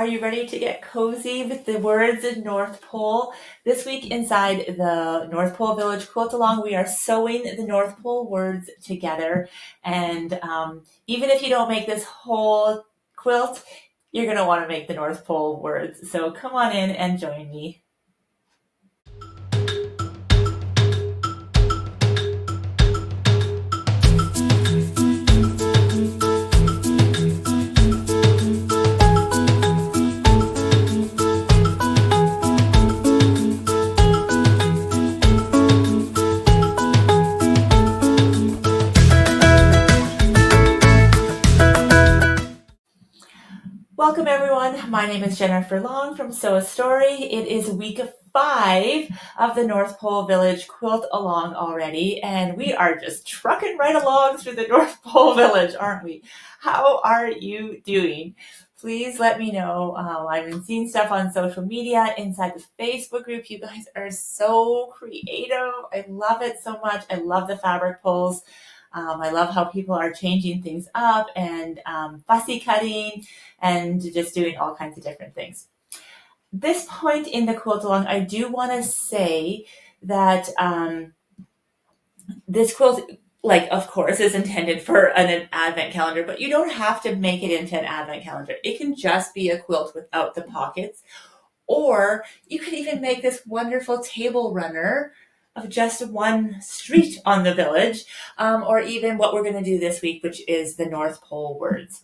Are you ready to get cozy with the words in North Pole? This week inside the North Pole Village Quilt Along, we are sewing the North Pole words together. And even if you don't make this whole quilt, you're going to want to make the North Pole words. So come on in and join me. Welcome everyone. My name is Jennifer Long from Sew a Story. It is week 5 of the North Pole Village Quilt Along already, and we are just trucking right along through the North Pole Village, aren't we? How are you doing? Please let me know. I've been seeing stuff on social media, inside the Facebook group. You guys are so creative. I love it so much. I love the fabric pulls. I love how people are changing things up and fussy cutting and just doing all kinds of different things. This point in the quilt along, I do want to say that this quilt, of course, is intended for an advent calendar, but you don't have to make it into an advent calendar. It can just be a quilt without the pockets, or you could even make this wonderful table runner of just one street on the village, or even what we're going to do this week, which is the North Pole words.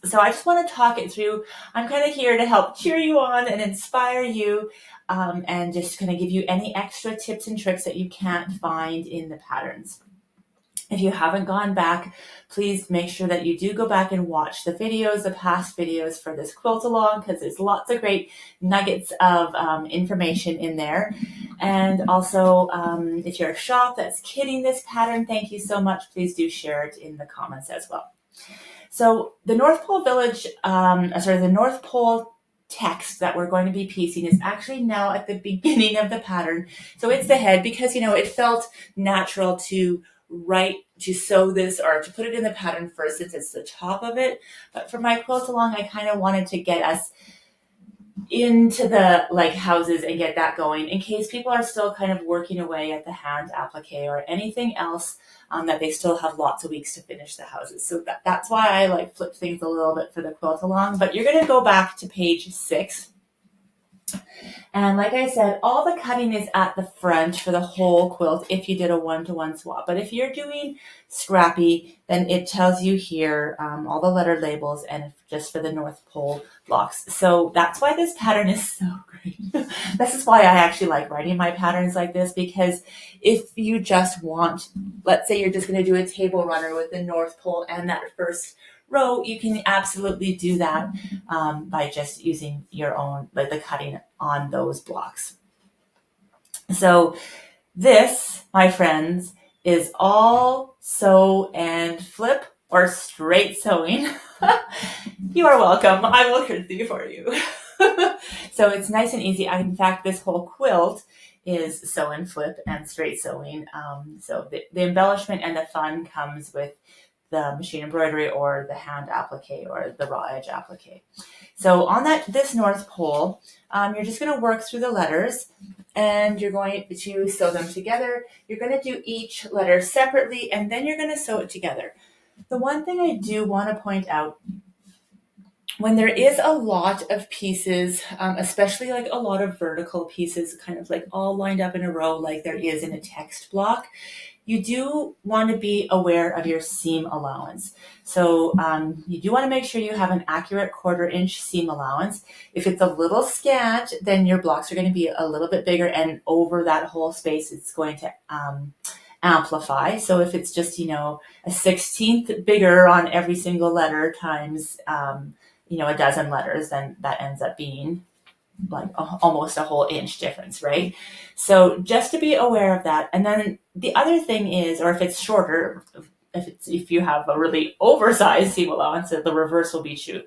So I just want to talk it through. I'm kind of here to help cheer you on and inspire you, and just kind of give you any extra tips and tricks that you can't find in the patterns. If you haven't gone back, please make sure that you do go back and watch the videos, the past videos for this quilt along, because there's lots of great nuggets of information in there. And also, if you're a shop that's kitting this pattern, thank you so much. Please do share it in the comments as well. So the North Pole Village, the North Pole text that we're going to be piecing is actually now at the beginning of the pattern. So it's the head, because, it felt natural to sew this or to put it in the pattern first, since it's the top of it. But for my quilt along, I kind of wanted to get us into the houses and get that going, in case people are still kind of working away at the hand applique or anything else, that they still have lots of weeks to finish the houses. So that's why I flip things a little bit for the quilt along. But you're going to go back to page 6. And like I said, all the cutting is at the front for the whole quilt if you did a 1-to-1 swap. But if you're doing scrappy, then it tells you here all the letter labels and just for the North Pole blocks. So that's why this pattern is so great. This is why I actually like writing my patterns like this, because if you just want, let's say you're just going to do a table runner with the North Pole and that first row, you can absolutely do that by just using your own, the cutting on those blocks. So this, my friends, is all sew and flip or straight sewing. You are welcome. I will curtsy for you. So it's nice and easy. In fact, this whole quilt is sew and flip and straight sewing. So the embellishment and the fun comes with the machine embroidery or the hand applique or the raw edge applique. So on this North Pole, you're just going to work through the letters and you're going to sew them together. You're going to do each letter separately and then you're going to sew it together. The one thing I do want to point out, when there is a lot of pieces, especially a lot of vertical pieces, kind of all lined up in a row like there is in a text block, you do want to be aware of your seam allowance. So you do want to make sure you have an accurate 1/4 inch seam allowance. If it's a little scant, then your blocks are going to be a little bit bigger, and over that whole space, it's going to amplify. So if it's just, a 1/16 bigger on every single letter times, a dozen letters, then that ends up being almost a whole inch difference, right? So just to be aware of that. And then the other thing is, or if it's shorter, if you have a really oversized seam allowance, the reverse will be true.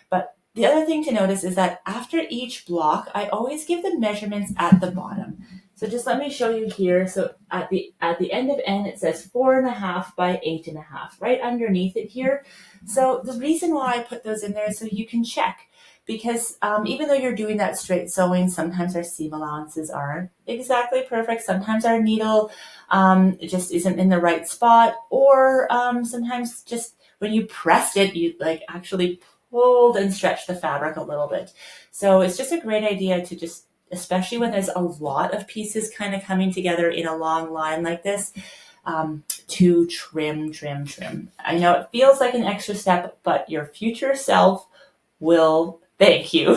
But the other thing to notice is that after each block, I always give the measurements at the bottom. So just let me show you here. So at the end of N, it says 4.5 by 8.5, right underneath it here. So the reason why I put those in there is so you can check. because even though you're doing that straight sewing, sometimes our seam allowances aren't exactly perfect. Sometimes our needle just isn't in the right spot, or sometimes just when you pressed it, you like actually pulled and stretched the fabric a little bit. So it's just a great idea to just, especially when there's a lot of pieces kind of coming together in a long line like this, to trim. I know it feels like an extra step, but your future self will thank you.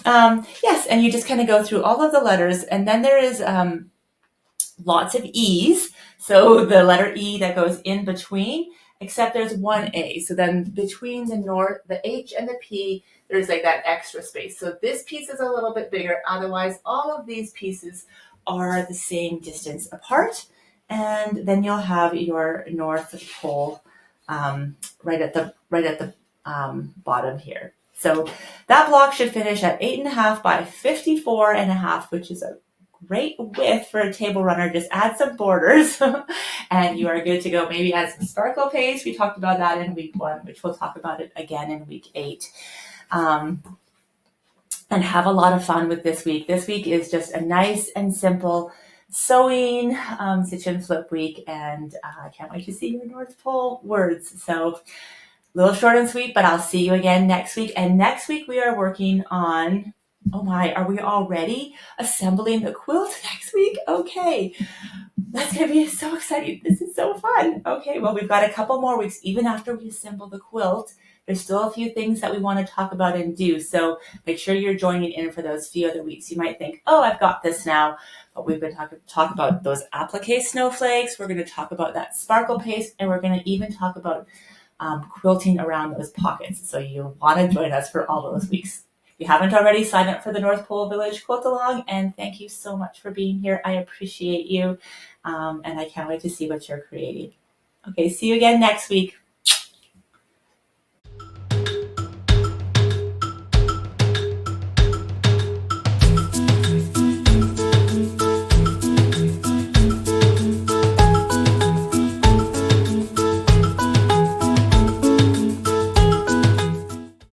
Yes, and you just kind of go through all of the letters, and then there is lots of E's. So the letter E that goes in between, except there's one A. So then between the H and the P, there's like that extra space. So this piece is a little bit bigger. Otherwise, all of these pieces are the same distance apart. And then you'll have your North Pole right at the bottom here. So that block should finish at 8.5 by 54.5, which is a great width for a table runner. Just add some borders and you are good to go. Maybe add some sparkle paste. We talked about that in week 1, which we'll talk about it again in week 8. And have a lot of fun with this week. This week is just a nice and simple sewing, stitch and flip week, and I can't wait to see your North Pole words. So a little short and sweet, but I'll see you again next week. And next week we are working on, oh my, are we already assembling the quilt next week? Okay, that's going to be so exciting. This is so fun. Okay, well, we've got a couple more weeks. Even after we assemble the quilt, there's still a few things that we want to talk about and do. So make sure you're joining in for those few other weeks. You might think, oh, I've got this now. But we've been talk about those applique snowflakes. We're going to talk about that sparkle paste. And we're going to even talk about quilting around those pockets. So you want to join us for all those weeks. If you haven't already, sign up for the North Pole Village Quilt Along. And thank you so much for being here. I appreciate you. And I can't wait to see what you're creating. Okay, see you again next week.